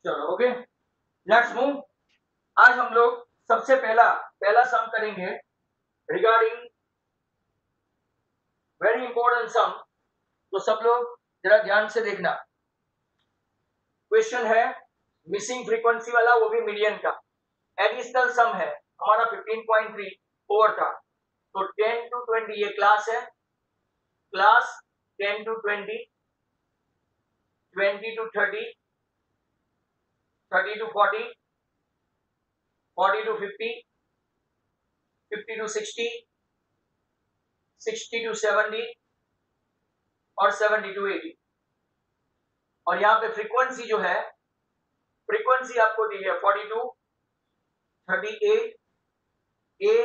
चलो okay, let's move. आज हम लोग सबसे पहला सम करेंगे रिगार्डिंग वेरी इंपॉर्टेंट सम। तो सब लोग जरा ध्यान से देखना। क्वेश्चन है मिसिंग फ्रीक्वेंसी वाला, वो भी मीडियन का। एडिशनल सम है हमारा 15.3 ओवर था। तो 10 to 20 ये क्लास है, class 10 to 20, 20 to 30, 30 to 40, 40 to 50, 50 to 60, 60 to 70 और 70 to 80। और यहाँ पे फ्रीक्वेंसी जो है, फ्रीक्वेंसी आपको दी है 42, 38, A,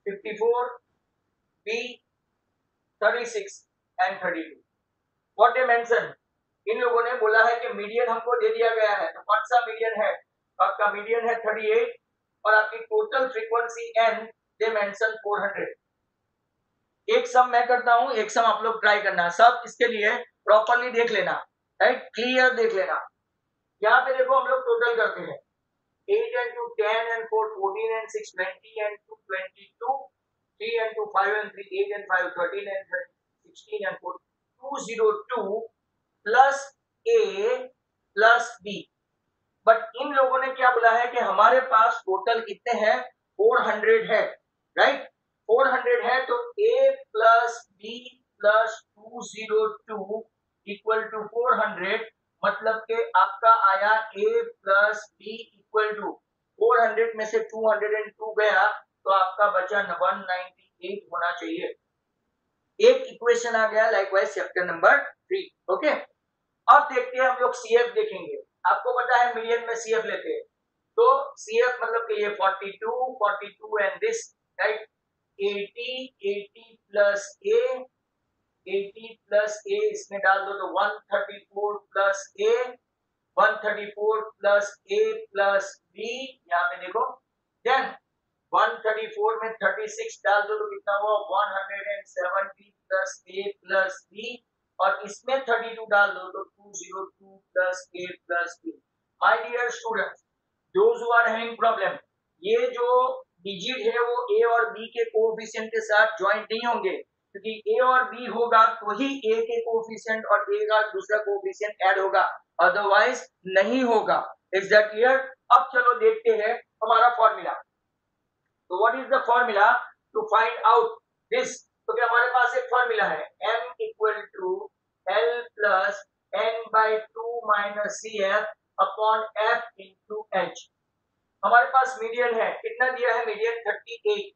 54, B, 36 and 32। What they mention, इन लोगों ने बोला है कि मीडियन हमको दे दिया गया है। तो कौन सा मीडियन है? आपका मीडियन है 38 और आपकी total frequency n they mention 400। एक सम मैं करता हूं, एक सम आप लोग ट्राई करना। सब इसके लिए प्रॉपर्ली देख लेना, राइट, क्लियर देख लेना। यहाँ पे देखो हम लोग टोटल करते हैं 8 and 2 10 and 4 14 and 6 20 and 2 22, 3 and 2 5 and 3 8 and 5 13 and 16 and 4 202 plus A plus B। But in लोगों ने क्या बोला है कि हमारे पास टोटल कितने हैं? 400 है, राइट। 400 है तो A plus B plus 202 equal to 400। मतलब के आपका आया A plus B equal to 400 में से 202 गया तो आपका बचा 198 होना चाहिए। एक इक्वेशन आ गया। Likewise chapter number 3। ओके, अब देखते हैं हम लोग CF देखेंगे। आपको पता है मीडियन में CF लेते हैं। तो CF मतलब कि ये 42 42 and this, right, 80 80 plus A, 80 plus A इसमें डाल दो तो 134 plus A, 134 plus A plus B। यहाँ पे देखो, देन 134 में 36 डाल दो तो कितना हुआ? 170 प्लस A प्लस B। और इसमें 32 डाल दो तो 202 plus A plus B। My dear students, those who are having problem, ये जो डिजिट है वो A और B के कोएफिशिएंट के साथ ज्वाइंट नहीं होंगे, क्योंकि A और B होगा तो ही A के कोएफिशिएंट और A का दूसरा कोएफिशिएंट ऐड होगा, अदरवाइज नहीं होगा। Is that clear? अब चलो देखते हैं हमारा फॉर्मूला। तो what is the formula to find out this? तो क्या हमारे पास एक फॉर्मूला है, m equal to l plus n by 2 minus CF upon f into h। हमारे पास मीडियन है, कितना दिया है मीडियन? 38।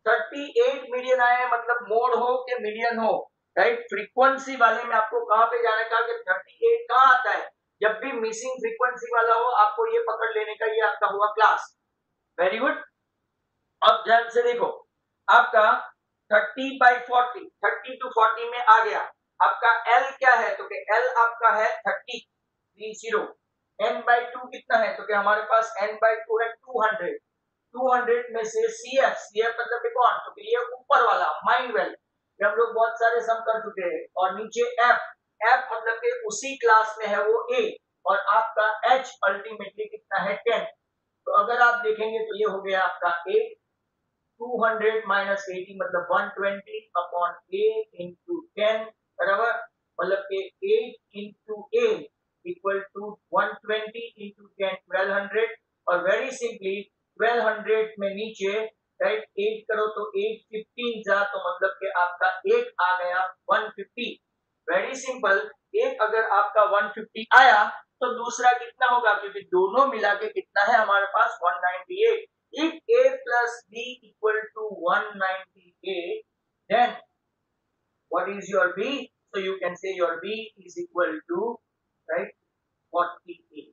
38 मीडियन आया है, मतलब मोड हो कि मीडियन हो, राइट। फ्रीक्वेंसी वाले में आपको कहां पे जाने का कि 38 कहां आता है? जब भी मिसिंग फ्रीक्वेंसी वाला हो आपको ये पकड़ लेने का, ये आपका हुआ क्लास। Very good. अब ध्यान से देखो, आपका 30 बाई 40, 30 टू 40 में आ गया। आपका L क्या है? तो कि L आपका है 30। n बाई 2 कितना है? तो कि हमारे पास n बाई 2 है 200। 200 में से CF, CF मतलब कि कौन? तो कि ये ऊपर वाला माइंड वेल, हम लोग बहुत सारे सम कर चुके हैं। और नीचे F, F मतलब कि उसी क्लास में है वो A। और आपका H अल्टीमेटली कितना है? 10। तो अगर आप देखेंगे तो ये हो गया आपका 8। 200 माइनस 80 मतलब 120 अपॉन A इंटू 10, बराबर, मतलब कि 8 into A equal to 120 into 10 1200। और वेरी सिंपली 1200 में नीचे, राइट, 8 करो तो 8 15 जा, तो मतलब कि आपका एक आ गया 150। Very simple. एक अगर आपका 150 आया तो दूसरा कितना होगा? क्योंकि दोनों मिला के कितना है हमारे पास? 198। If A plus B equal to 198, then what is your B? So you can say your B is equal to, right, 48।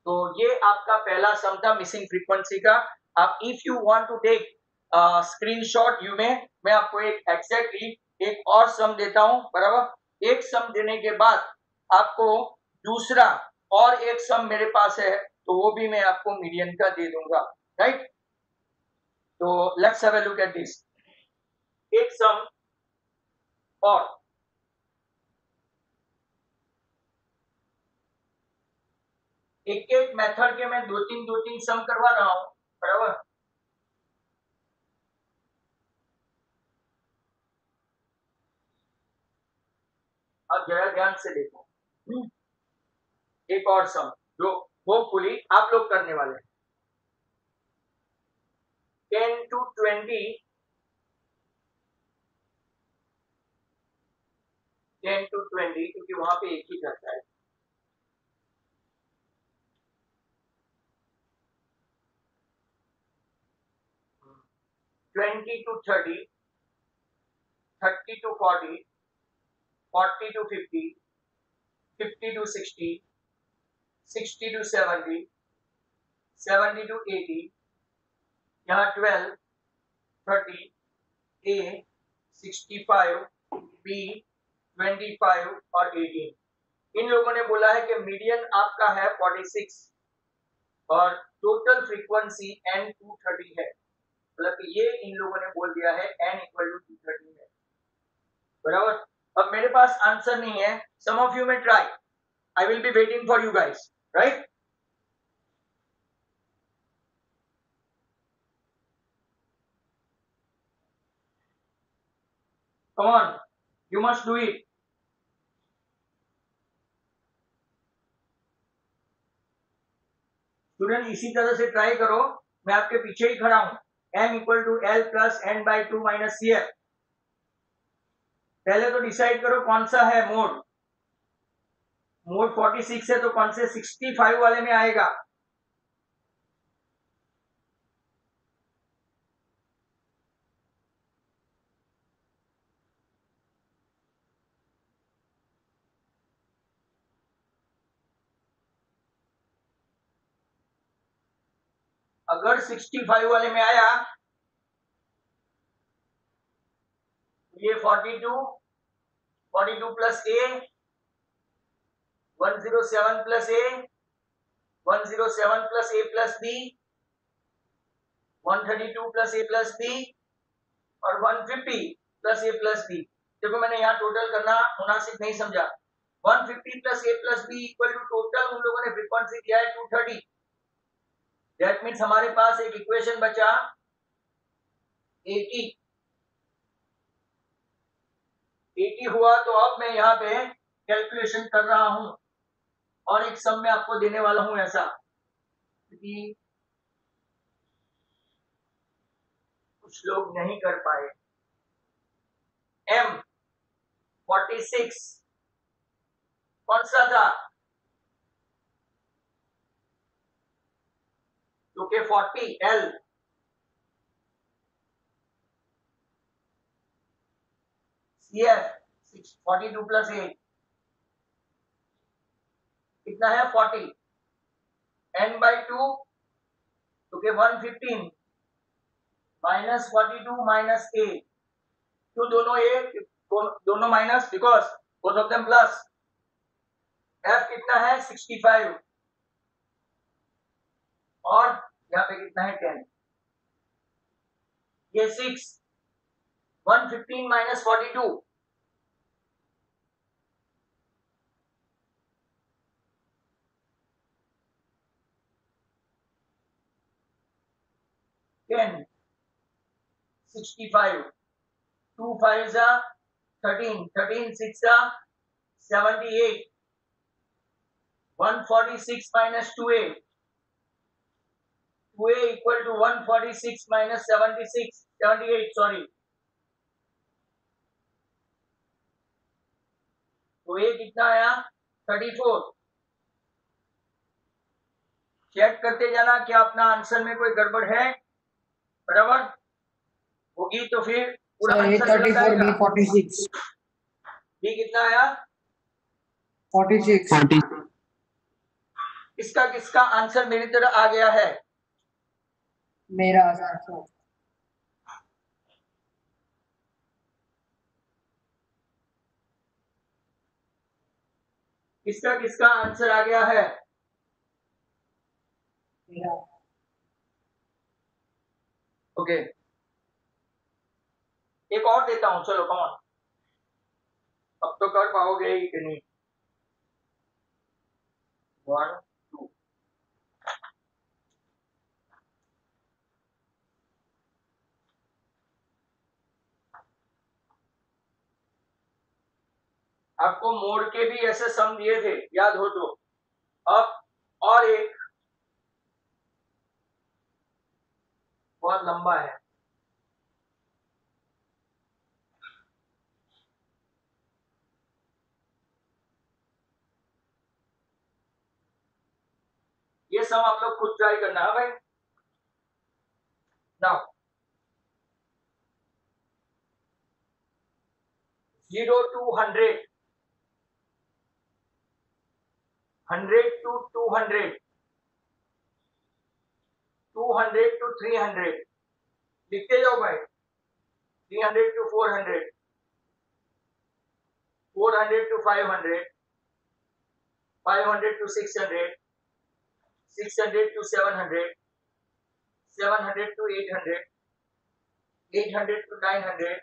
तो ये आपका पहला सम था मिसिंग फ्रीक्वेंसी का। आप if you want to take screenshot you में, मैं आपको एक एग्जैक्टली एक और सम देता हूं, बराबर। एक सम देने के बाद आपको दूसरा और एक सम मेरे पास है, तो वो भी मैं आपको मीडियन का दे दूंगा, राइट। तो let's have a look at this. एक सम और एक एक मेथड के मैं दो तीन सम करवा रहा हूं, बराबर। अब जरा ध्यान से देखो, एक और सम जो होपफुली आप लोग करने वाले हैं। 10 to 20, 10 to 20, क्योंकि वहां पे एक ही करता है। Twenty two 30, 30 to 40, 40 to 50, 50 to 60, 60 to 70, 70 to 80, यहाँ 12, 30, A, 65, B, 25 और 18। इन लोगों ने बोला है कि मीडियन आपका है 46 और टोटल फ्रीक्वेंसी n 230 है, मतलब कि ये इन लोगों ने बोल दिया है n इक्वल टू 230 है, बराबर। अब मेरे पास आंसर नहीं है, सम ऑफ यू में try, I will be waiting for you guys, right. Come on, you must do it. Student इसी तरह से ट्राई करो, मैं आपके पीछे ही खड़ा हूं। m equal to L plus N by two minus C F. पहले तो डिसाइड करो कौन सा है मोड। मोड 46 है तो कौन से 65 वाले में आएगा। अगर 65 वाले में आया, ये 42 plus A, 107 plus A, 107 plus A plus B, 132 plus A plus B और 150 प्लस ए प्लस बी। देखो मैंने यहाँ टोटल करना मुनासिब नहीं समझा। 150 plus A plus B equal to total उन लोगों ने फ्रीक्वेंसी दिया है 230। दैट मीन्स हमारे पास एक इक्वेशन बचा 80। 80 हुआ तो अब मैं यहाँ पे कैलकुलेशन कर रहा हूं और एक सम में आपको देने वाला हूं ऐसा कि कुछ लोग नहीं कर पाए। M 46 कौन सा था, जो कि 40 L, CF 42 प्लस 8 कितना है 40, n बाई 2 तो के 115 माइनस 42 माइनस a, क्यों दोनों a दोनों minus, because both of them plus. f कितना है 65 और यहाँ पे कितना है 10, ये 6, 115 minus 42 10, 65, 2 5 13, 13 6 78, 146 minus 2a, 2a equal to 146 minus 76, 78 sorry, तो a कितना आया 34। चेक करते जाना कि अपना आंसर में कोई गड़बड़ है, बराबर होगी तो फिर पूरा आंसर गलत आएगा। बी कितना आया 46। इसका किसका आंसर मेरी तरह आ गया है, मेरा आंसर किसका किसका आंसर आ गया है, मेरा। ओके एक और देता हूं, चलो कम ऑन, अब तो कर पाओगे ही कि नहीं। 1 2 आपको मोड के भी ऐसे सम दिए थे, याद हो तो। अब और एक बहुत लंबा है, ये सम आप लोग खुद ट्राई करना है भाई। नाउ 0 to 100, 100 to 200, 200 to 300, लिखते जाओ भाई। 300 to 400, 400 to 500, 500 to 600, 600 to 700, 700 to 800, 800 to 900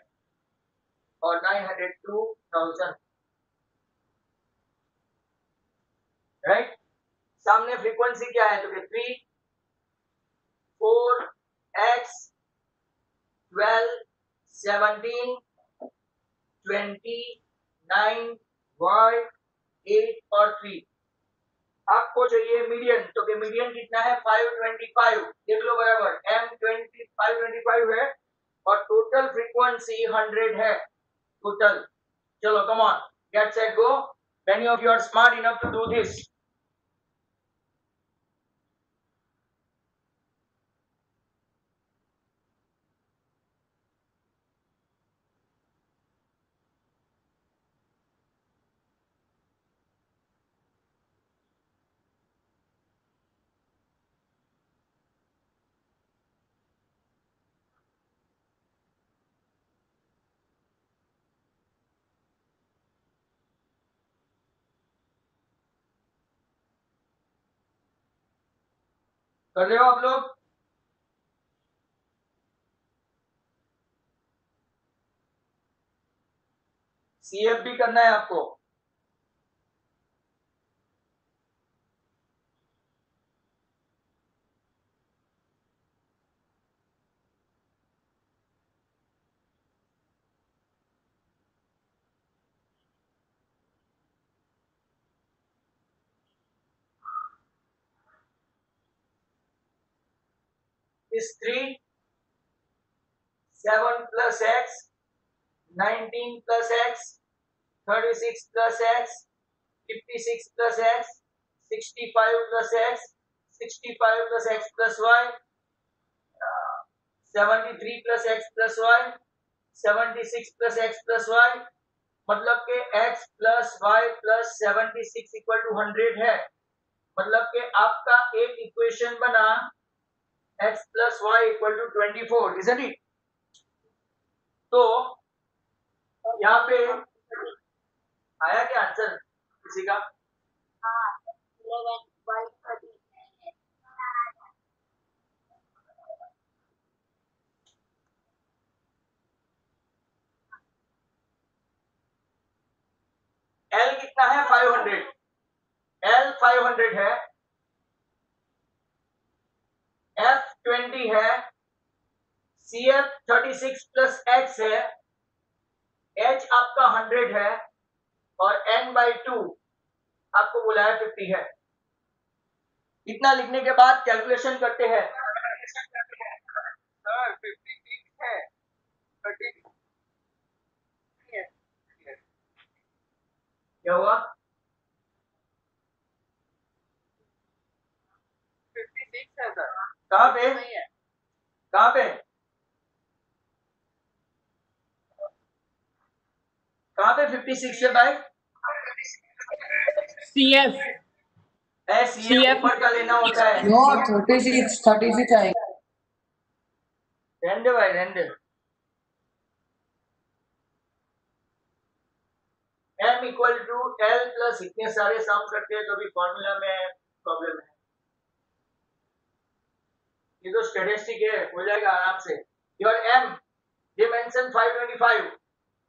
और 900 to 1000, राइट। सामने फ्रीक्वेंसी क्या है, तो 3, 4, x, 12, 17, 20, 9, y, 8 और 3। आपको चाहिए मीडियन, तो कि मीडियन कितना है 525, देख लो बराबर m20 525 है और टोटल फ्रीक्वेंसी 100 है टोटल। चलो come on, get set go, many of you are smart enough to do this। कर रहे हो आप लोग? CF भी करना है आपको। इस 3, 7 plus x, 19 plus x, 36 plus x, 56 plus x, 65 plus x, 65 plus x plus y, 73 plus x plus y, 76 plus x plus y, मतलब के x plus y plus 76 equal to 100 है। मतलब के आपका एक इक्वेशन बना x plus y equal to 24, isn't it? तो यहाँ पे आया क्या आंसर किसी का? L कितना है 500, L 500 है, F 20 है, CF 36 प्लस x है, H आपका 100 है और n/2 आपको बुलाया 50 है। इतना लिखने के बाद कैलकुलेशन करते हैं। सर 56 है, 30 है, क्या हुआ? 56 है सर। कहाँ पे? कहाँ पे? कहाँ पे 56 है भाई? CF CF ऊपर का लेना होता है। नो 36 आएगा। रहने भाई रहने। m equal to l plus इतने सारे सम करते हैं तो भी फॉर्मूला में प्रॉब्लम है। ये तो स्टैटिस्टिक है, हो जाएगा आराम से। Your m they mention 525,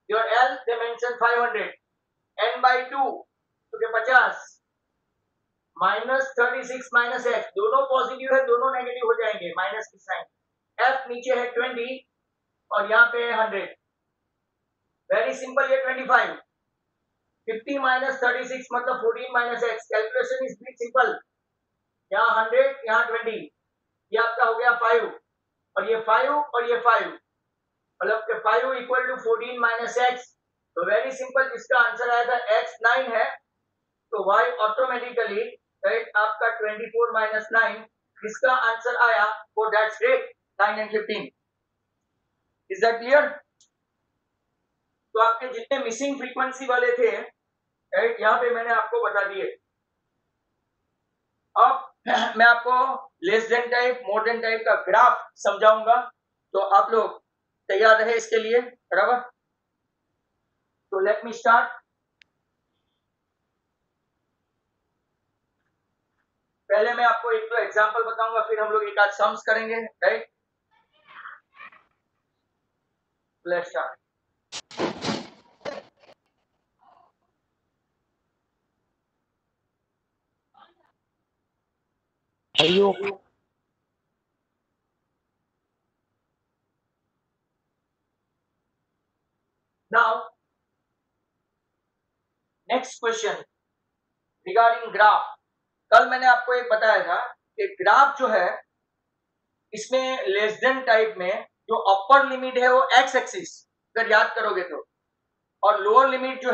your l they mention 500, n/2 तो क्या 50 माइनस 36 माइनस x, दोनों पॉजिटिव है दोनों नेगेटिव हो जाएंगे, माइनस की साइन। f नीचे है 20 और यहाँ पे है 100, वेरी सिंपल। ये 25, 50 माइनस 36 मतलब 14 minus x. Calculation is very simple, यहाँ 100 यहाँ 20, ये आपका हो गया 5 और ये 5 और ये 5, मतलब कि 5 इक्वल टू 14 माइनस एक्स। तो वेरी सिंपल, जिसका आंसर आया था x 9 है, तो y ऑटोमेटिकली राइट आपका 24 माइनस 9, इसका आंसर आया वो that's great 9 and 15। Is that clear? तो आपके जितने मिसिंग फ्रीक्वेंसी वाले थे राइट यहाँ पे मैंने आपको बता दिए। अब मैं आपको less than type more than type का ग्राफ समझाऊंगा, तो आप लोग तैयार रहे इसके लिए, बराबर? तो लेट मी स्टार्ट। पहले मैं आपको एक दो एग्जांपल बताऊंगा, फिर हम लोग एक आध सम्स करेंगे, right? Let's start. Now next question regarding graph. कल मैंने आपको एक बताया था कि ग्राफ जो है इसमें लेस देन टाइप में जो अपर लिमिट है वो एक्स एक्सिस, अगर याद करोगे तो, और लोअर लिमिट जो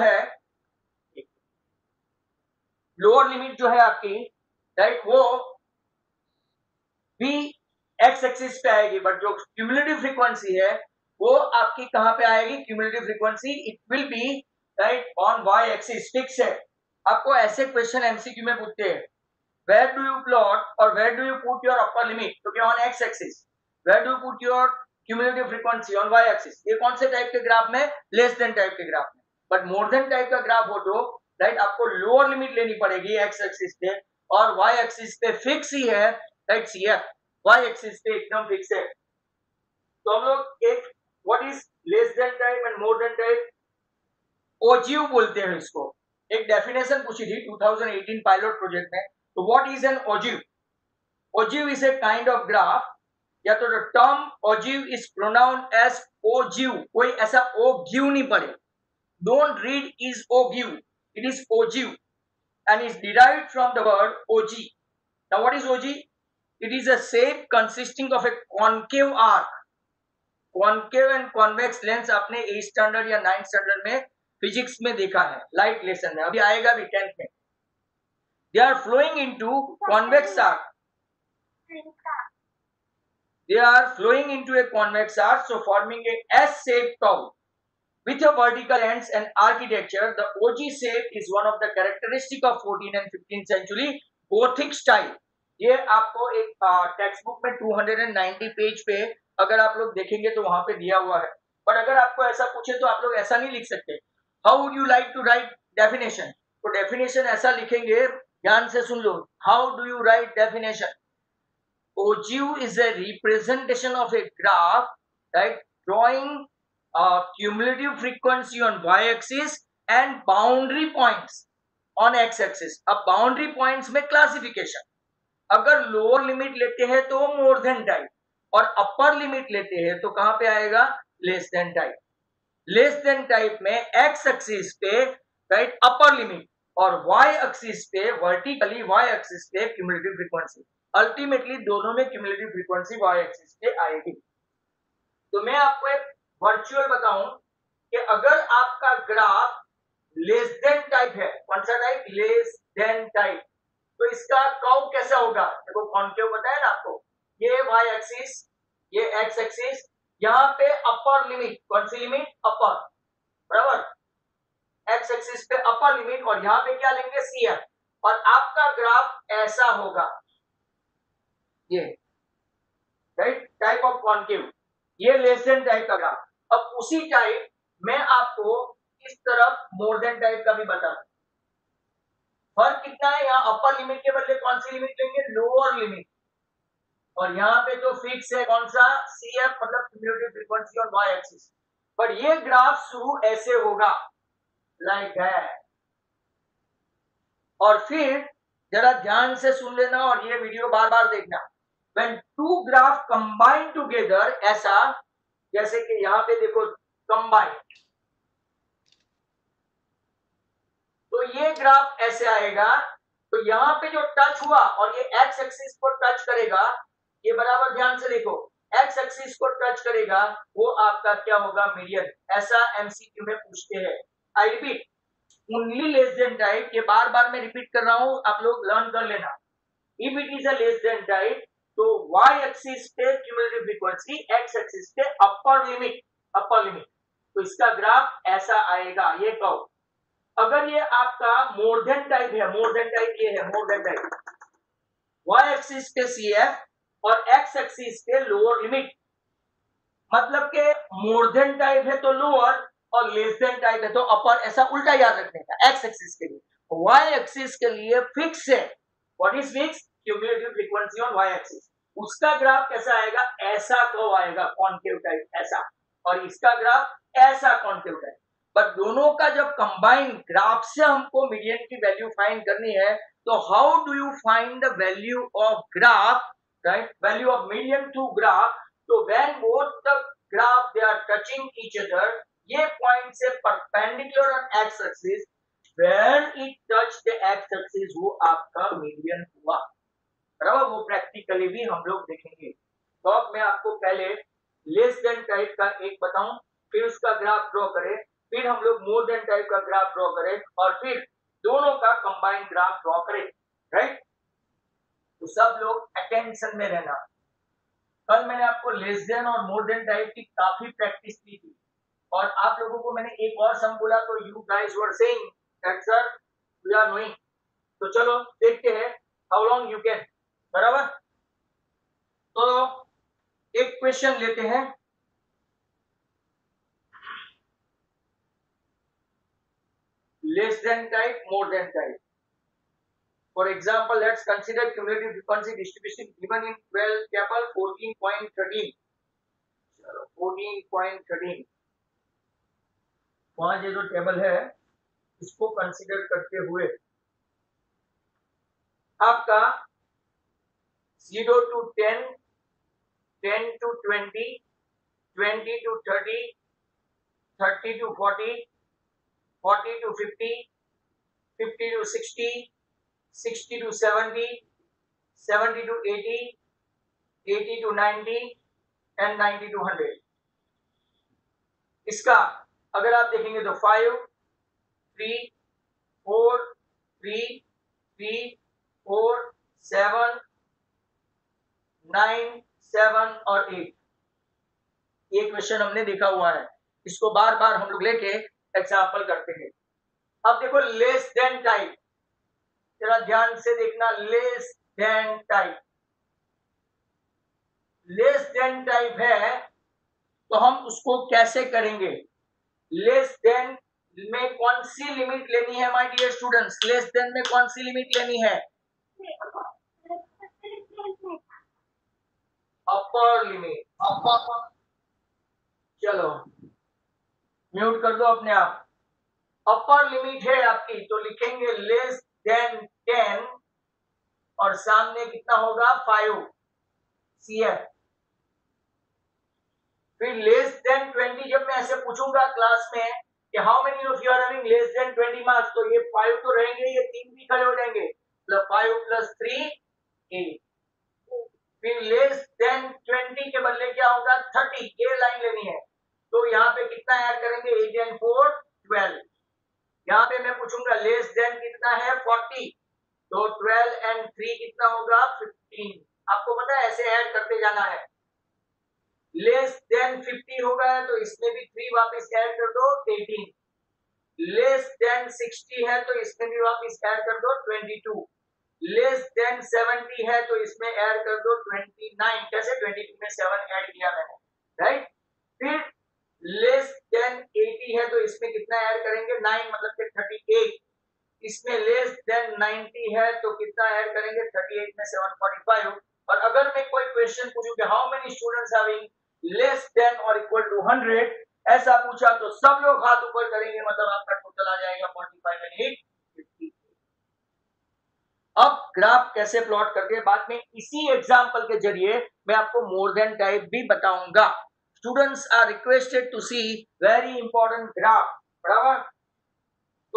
है आपकी राइट वो भी एक्स एक्सिस पे आएगी, बट जो क्यूमुलेटिव फ्रीक्वेंसी है वो आपकी कहां पे आएगी? Cumulative frequency it will be right on Y axis, fix है। आपको ऐसे क्वेश्चन एमसीक्यू में पूछते हैं, where do you plot or where do you put your upper limit? क्योंकि on x axis, where do you put your cumulative frequency on y axis? ये कौन से टाइप के ग्राफ में? लेस देन टाइप के ग्राफ में। But more than type का graph हो तो राइट आपको लोअर लिमिट लेनी पड़ेगी x एक्सिस पे, और y एक्सिस पे फिक्स ही है राइट CF, y एक्सिस पे एकदम फिक्स है। तो हम लोग एक what is less than type and more than type, ogive बोलते हैं इसको। एक डेफिनेशन पूछी थी 2018 पायलट प्रोजेक्ट में। तो what is an ogive? Ogive is a kind of graph, या तो the term ogive is pronounced as ogive, कोई ऐसा ओग्यू नहीं पड़े, don't read is ogue, it is ogive and is derived from the word OG. Now what is OG? It is a shape consisting of a concave arc. Concave and convex lens आपने 8th standard या 9th standard में physics में देखा है, light lesson में, अभी आएगा भी 10th में। They are flowing into convex arc. They are flowing into a convex arc, so forming a S-shaped curve with a vertical ends and architecture. The OG shape is one of the characteristic of 14th and 15th century Gothic style. ये आपको एक text book में 290 page पे अगर आप लोग देखेंगे तो वहां पे दिया हुआ है। पर अगर आपको ऐसा पूछे तो आप लोग ऐसा नहीं लिख सकते। How would you like to write definition? तो डेफिनेशन ऐसा लिखेंगे, ध्यान से सुन लो। How do you write definition? Ogive is a representation of a graph, right, drawing cumulative frequency on y-axis and boundary points on x-axis. अब boundary points में classification, अगर लोअर लिमिट लेते हैं तो मोर देन टाइप, और अपर लिमिट लेते हैं तो कहां पे आएगा? Less than type. Less than type में x एक्सिस पे राइट अपर लिमिट, और y एक्सिस पे वर्टिकली y एक्सिस पे क्यूमुलेटिव फ्रीक्वेंसी। अल्टीमेटली दोनों में क्यूमुलेटिव फ्रीक्वेंसी y एक्सिस पे आएगी। तो मैं आपको एक वर्चुअल बताऊं कि अगर आपका ग्राफ लेस देन टाइप है, कौन सा टाइप? लेस देन टाइप, तो इसका कर्व कैसा होगा? देखो कॉन्केव बताया ना आपको, ये y एक्सिस, ये x एक्सिस, यहाँ पे अपर लिमिट, कौन सी लिमिट? अपर, बराबर, x एक्सिस पे अपर लिमिट, और यहाँ पे क्या लेंगे? CF, और आपका ग्राफ ऐसा होगा, ये राइट टाइप ऑफ कॉन्केव, ये लेस देन टाइप का ग्राफ। अब उसी टाइप मैं आपको इस तरफ मोर देन टाइप का भी बता दूं। फर्क कितना है? यहाँ अपर लिमिट के बदले कौन सी लिमिट लेंगे? लोअर लिमिट, और यहाँ पे तो फिक्स है कौन सा? CF, मतलब cumulative frequency on y axis. पर ये ग्राफ शुरू ऐसे होगा, लाइक दैट। और फिर जरा ध्यान से सुन लेना और ये वीडियो बार बार देखना। When two graph combine together, ऐसा, जैसे कि यहाँ पे देखो combine, तो ये ग्राफ ऐसे आएगा। तो यहाँ पे जो टच हुआ और ये एक्स एक्सिस को टच करेगा, ये बराबर ध्यान से देखो, एक्स एक्सिस को टच करेगा, वो आपका क्या होगा, मीडियन। ऐसा एमसीक्यू में पूछते हैं। I repeat, only less than type, ये बार बार मैं रिपीट कर रहा हूं, आप लोग लर्न कर लेना। If it is a less than type, तो वाई एक्सिस पे क्यूमुलेटिव फ्रीक्वेंसी, एक्स एक्सिस पे अपर लिमिट, अपर लिमिट, तो इसका ग्राफ ऐसा आएगा। ये कहो अगर ये आपका मोर देन टाइप है, मोर देन टाइप ये है, more than type, Y axis पे सीएफ और एक्स एक्सिस पे लोअर लिमिट, मतलब के मोर देन टाइप है तो लोअर और लेस देन टाइप है तो अपर, ऐसा उल्टा याद रखने का। एक्स एक्सिस के लिए, वाई एक्सिस के लिए फिक्स है। What is fix? Cumulative frequency on Y axis. उसका ग्राफ कैसा आएगा? ऐसा कर्व आएगा, कॉन्केव टाइप ऐसा, और इसका ग्राफ ऐसा कॉन्केव टाइप। बट दोनों का जब कंबाइन ग्राफ से हमको मीडियन की वैल्यू फाइंड करनी है, तो how do you find the value of graph, right, value of median through graph. तो when both the graph they are touching each other, ये पॉइंट से perpendicular on x axis, when it touch the x axis, वो आपका median हुआ, बराबर। वो practically भी हम लोग देखेंगे। तो अब मैं आपको पहले लेस देन टाइप का एक बताऊं, फिर उसका ग्राफ ड्रॉ करें, फिर हम लोग मोर देन टाइप का ग्राफ ड्रॉ करें, और फिर दोनों का कंबाइंड ग्राफ ड्रॉ करें, राइट। तो सब लोग अटेंशन में रहना। कल मैंने आपको लेस देन और मोर देन टाइप की काफी प्रैक्टिस की थी, और आप लोगों को मैंने एक और सम बोला, तो you guys were saying that sir we are knowing. तो चलो देखते हैं हाउ लॉन्ग यू कैन, बराबर। तो एक क्वेश्चन लेते हैं, less than type, more than type. For example, let's consider cumulative frequency distribution given in 12 table 14.13. 14.13, वहां ये जो टेबल है इसको कंसीडर करते हुए आपका 0 to 10, 10 to 20, 20 to 30, 30 to 40, 40 to 50, 50 to 60, 60 to 70, 70 to 80, 80 to 90 and 90 to 100। इसका अगर आप देखेंगे तो 5, 3, 4, 3, 3, 4, 7, 9, 7 और 8, ये क्वेश्चन हमने देखा हुआ है। इसको बार बार हम लोग लेके एग्जाम्पल करते हैं। अब देखो लेस देन टाइप, जरा ध्यान से देखना, less than type, less than type है तो हम उसको कैसे करेंगे? लेस देन में कौन सी लिमिट लेनी है my dear students? Less than में कौन सी लिमिट लेनी है? Upper limit. चलो म्यूट कर दो अपने आप। अपर लिमिट है आपकी, तो लिखेंगे लेस देन 10 और सामने कितना होगा 5 CF। फिर लेस देन 20, जब मैं ऐसे पूछूंगा क्लास में कि how many of you are having less than 20 marks, तो ये 5 तो रहेंगे, ये 3 भी खड़े हो जाएंगे, मतलब 5 + 3 8। फिर लेस देन 20 के बदले क्या होगा 30, ये लाइन लेनी है, तो यहाँ पे कितना ऐड करेंगे 8 and 4 12। यहाँ पे मैं पूछूंगा लेस देन कितना है 40, तो 12 and 3 कितना होगा 15। आपको पता है ऐसे ऐड करते जाना है। लेस देन 50 होगा तो इसमें भी 3 वापस ऐड कर दो 18। लेस देन 60 है तो इसमें भी वापस ऐड कर दो 22। लेस देन 70 है तो इसमें ऐड कर दो 29। कैसे 22 में 7 ऐड किया मैंने, राइट। फिर लेस देन 80 है तो इसमें कितना ऐड करेंगे 9, मतलब कि 38। इसमें लेस देन 90 है तो कितना ऐड करेंगे 38 में 7 45। और अगर मैं कोई क्वेश्चन पूछूं कि how many students having less then और इक्वल टू 100, ऐसा पूछा तो सब लोग हाथ ऊपर करेंगे, मतलब आपका टोटल आ जाएगा 45 and 8 50। अब ग्राफ कैसे प्लॉट करते हैं बाद में, इसी एग्जांपल के जरिए मैं आपको मोर देन टाइप भी बताऊंगा। Students are requested to see very important graph, बराबर।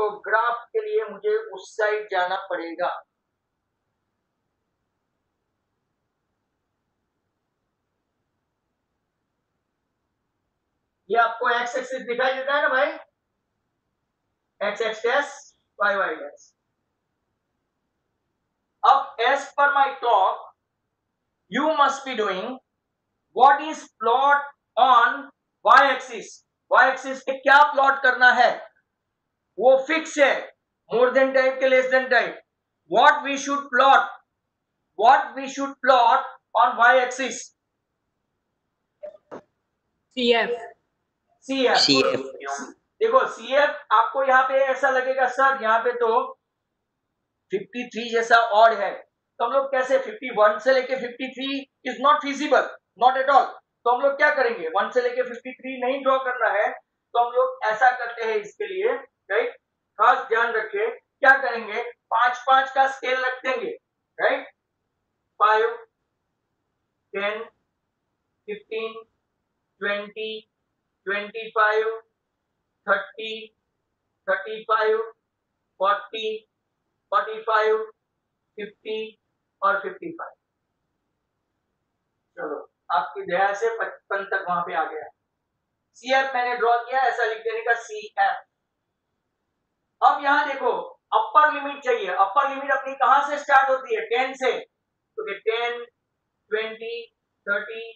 तो ग्राफ के लिए मुझे उस साइड जाना पड़ेगा। ये आपको एक्स एक्सिस दिखाई देता है ना भाई, x x dash y y dash. अब as per my talk you must be doing what is plot on Y axis. Y axis पे क्या प्लॉट करना है वो फिक्स है, मोर देन टाइप के less than type. What we should plot on Y axis, CF. CF। देखो CF आपको यहाँ पे ऐसा लगेगा सर यहाँ पे तो 53 जैसा ऑड है, तो हम लोग कैसे 51 से लेके 53 is not feasible, not at all. तो हम लोग क्या करेंगे, 1 से लेके 53 नहीं ड्रॉ करना है, तो हम लोग ऐसा करते हैं इसके लिए, राइट। खास ध्यान रखिए क्या करेंगे, 5-5 का स्केल रख देंगे, राइट। 5, 10, 15, 20, 25, 30, 35, 40, 45, 50 और 55। चलो आपकी दया से 55 तक वहां पे आ गया। CF मैंने ड्रॉ किया, ऐसा लिख देने का CF। अब यहां देखो अपर लिमिट चाहिए। अपर लिमिट अपनी कहां से स्टार्ट होती है, 10 से, तो 10, 20, 30,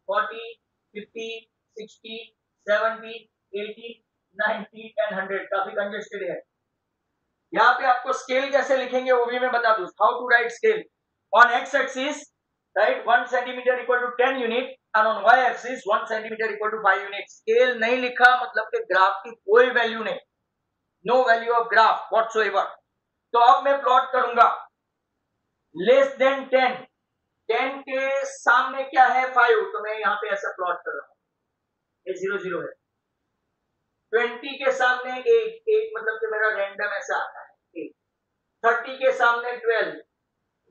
40, 50, 60, 70, 80, 90 एंड 100। काफी कंजेस्टेड है। यहाँ पे आपको स्केल कैसे लिखेंगे वो भी मैं बता दूं, how to write scale. On x axis right 1 centimetre equal to 10 unit and on Y axis 1 centimetre equal to 5 unit. Scale नहीं लिखा मतलब कि ग्राफ की कोई वैल्यू नहीं, no value of graph whatsoever. तो अब मैं प्लॉट करूंगा लेस देन 10, 10 के सामने क्या है 5, तो मैं यहाँ पे ऐसा प्लॉट कर रहा हूँ, ये 0 0 है। 20 के सामने 8, 8 मतलब कि मेरा रैंडम ऐसा आता है 8। 30 के सामने 12,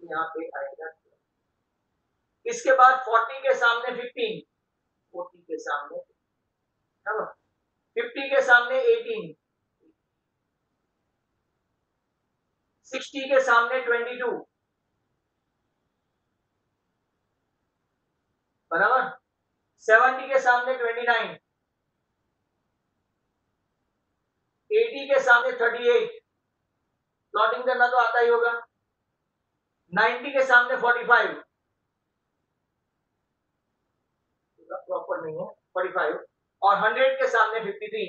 यहाँ पे आएगा। इसके बाद 40 के सामने 15, 40 के सामने, चलो 50 के सामने 18, 60 के सामने 22, बराबर। 70 के सामने 29, 80 के सामने 38, प्लॉटिंग करना तो आता ही होगा। 90 के सामने 45, प्रॉपर नहीं है 45, और 100 के सामने 53।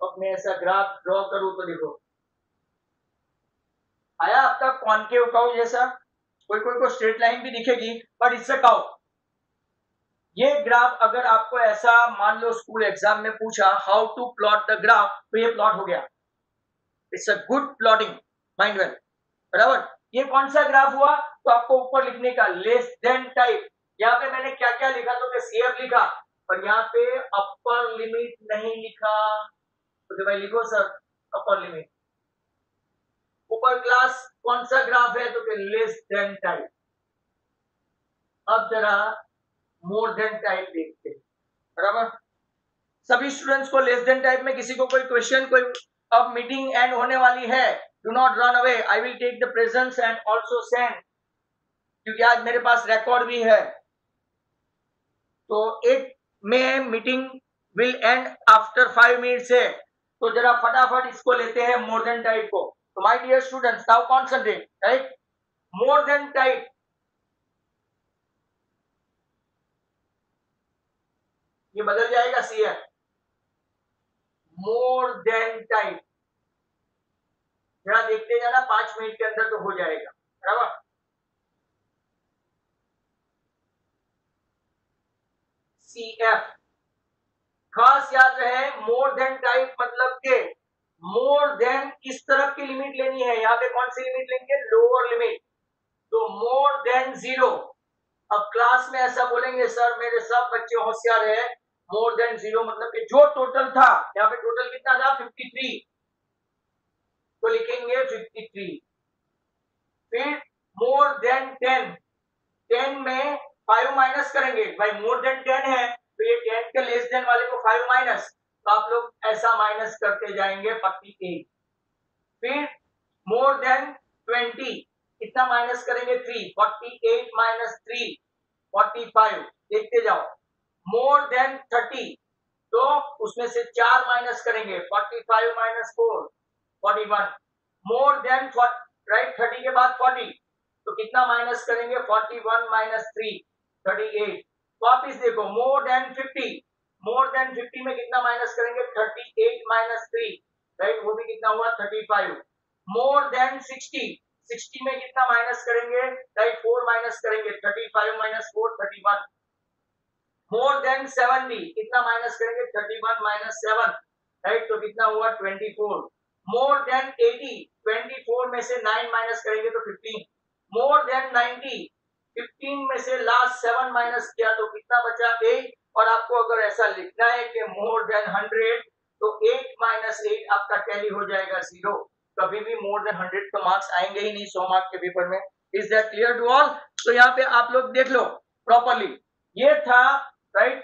अब मैं ऐसा ग्राफ ड्रॉ करूं तो देखो आया आपका कॉनकेव कर्व जैसा, कोई कोई को स्ट्रेट लाइन भी दिखेगी बट इससे कर्व। ये ग्राफ अगर आपको ऐसा मान लो स्कूल एग्जाम में पूछा how to plot the graph, तो ये प्लॉट हो गया। It's a good plotting, mind well, बराबर। ये कौन सा ग्राफ हुआ, तो आपको ऊपर लिखने का लेस देन टाइप। यहाँ पे मैंने क्या क्या लिखा, तो CF लिखा, और यहाँ पे अपर लिमिट नहीं लिखा, तो भाई लिखो सर अपर लिमिट। ऊपर क्लास कौन सा ग्राफ है, तो लेस देन टाइप। अब जरा मोर देन टाइप देखते हैं, बराबर। सभी स्टूडेंट्स को लेस देन टाइप में किसी को कोई क्वेश्चन, कोई, अब मीटिंग एंड होने वाली है, do not run away, I will take the presence and also send, क्योंकि आज मेरे पास रिकॉर्ड भी है। तो 8 में meeting will and after 5 minutes है, तो जरा फटाफट इसको लेते हैं मोर देन टाइप को। तो my dear students now concentrate, right. More than type, ये बदल जाएगा CF, मोर देन टाइप। जरा देखते जाना, 5 मिनट के अंदर तो हो जाएगा, बराबर। CF खास याद रहे, मोर देन टाइप मतलब के मोर देन किस तरफ की लिमिट लेनी है, यहाँ पे कौन सी लिमिट लेंगे, लोअर लिमिट, तो मोर देन 0। अब क्लास में ऐसा बोलेंगे सर मेरे सब बच्चे होशियार है, मोर देन 0 मतलब कि जो टोटल था, यहाँ पे टोटल कितना था 53, तो लिखेंगे 53। फिर मोर देन 10, 10 में 5 माइनस करेंगे, भाई मोर देन 10 है तो ये 10 के लेस देन वाले को 5 माइनस, तो आप लोग ऐसा माइनस करते जाएंगे 48। फिर मोर देन 20 कितना माइनस करेंगे 3, 48 माइनस 3 45, देखते जाओ। मोर देन 30 तो उसमें से 4 माइनस करेंगे 45 माइनस 4 41। मोर देन राइट 30 के बाद 40 तो कितना माइनस करेंगे 41 माइनस 3 38। वापिस देखो मोर देन 50, मोर देन 50 में कितना माइनस करेंगे 38 माइनस 3 राइट, वो भी कितना हुआ 35। मोर देन 60 में कितना माइनस करेंगे राइट 4 माइनस करेंगे 35 माइनस 4 31। मोर देन 70 कितना माइनस करेंगे 31 माइनस 7 राइट, तो कितना हुआ 24। मोर देन 80 24 में से 9 माइनस करेंगे तो 15। मोर देन 90 15 में से लास्ट 7 माइनस किया तो कितना बचा 8। और आपको अगर ऐसा लिखना है कि मोर देन 100 तो 8 माइनस 8 आपका टैली हो जाएगा 0। कभी भी मोर देन 100 तो मार्क्स आएंगे ही नहीं 100 मार्क्स के पेपर में। Is that clear to all? तो यहाँ पे आप लोग देख लो प्रॉपरली, ये था राइट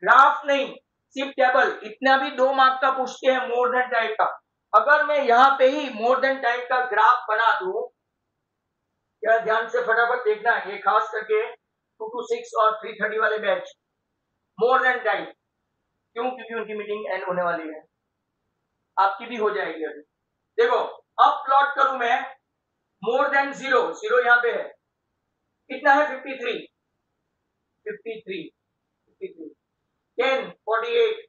ग्राफ नहीं सिर्फ टेबल। इतना भी 2 मार्क का पूछते हैं मोर देन टाइप का। अगर मैं यहाँ पे ही मोर देन टाइप का ग्राफ बना दूं, क्या ध्यान से फटाफट देखना, ये खास करके 2 to 6 और 3:30 वाले बैच मोर देन टाइप, क्यों? क्योंकि उनकी मीटिंग एंड होने वाली है, आपकी भी हो जाएगी अभी। देखो अब प्लॉट करूं मैं मोर देन 0, 0 यहाँ पे है, कितना है 53 53 53 10 48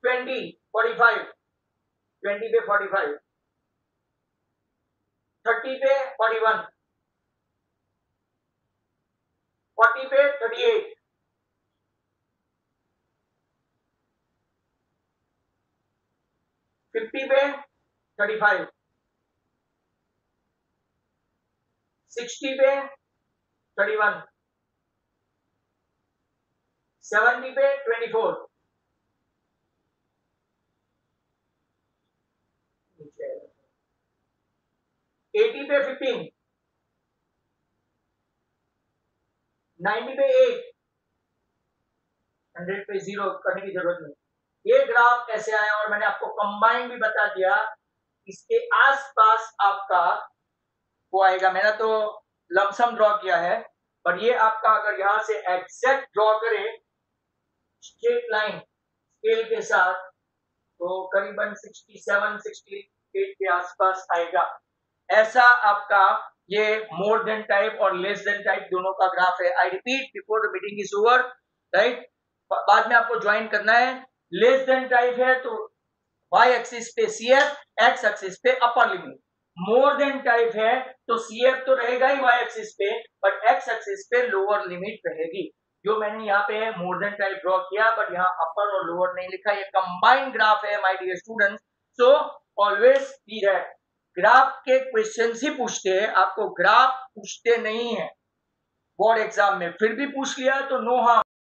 20 45 20 पे 45 30 पे 41 40 पे 38 50 पे 35 60 पे 31 70 पे 24 80 पे 15 90 पे 8 100 पे 0 करने की जरूरत नहीं। ये ग्राफ कैसे आया और मैंने आपको कंबाइन भी बता दिया, इसके आसपास आपका वो आएगा। मैंने तो लमसम ड्रॉ किया है, पर ये आपका अगर यहां से एग्जैक्ट ड्रॉ करें स्ट्रेट लाइन स्केल के साथ तो करीबन 67 68 के आसपास आएगा। ऐसा आपका ये मोर देन टाइप और लेस देन टाइप दोनों का ग्राफ है। I repeat before the meeting is over right, बाद में आपको ज्वाइन करना है। लेस देन टाइप है तो वाई एक्सिस पे सीएफ, एक्स एक्सिस पे upper limit. More than type है तो सीएफ तो रहेगा ही वाई एक्सिस पे, बट एक्स एक्सिस पे लोअर लिमिट रहेगी। जो मैंने यहाँ पे मोर देन टाइप ड्रॉ किया, बट यहाँ अपर और लोअर नहीं लिखा। ये कंबाइंड ग्राफ है my dear students, so always be that graph के क्वेश्चन ही पूछते हैं, आपको ग्राफ पूछते नहीं है बोर्ड एग्जाम में। फिर भी पूछ लिया तो नो हार्म।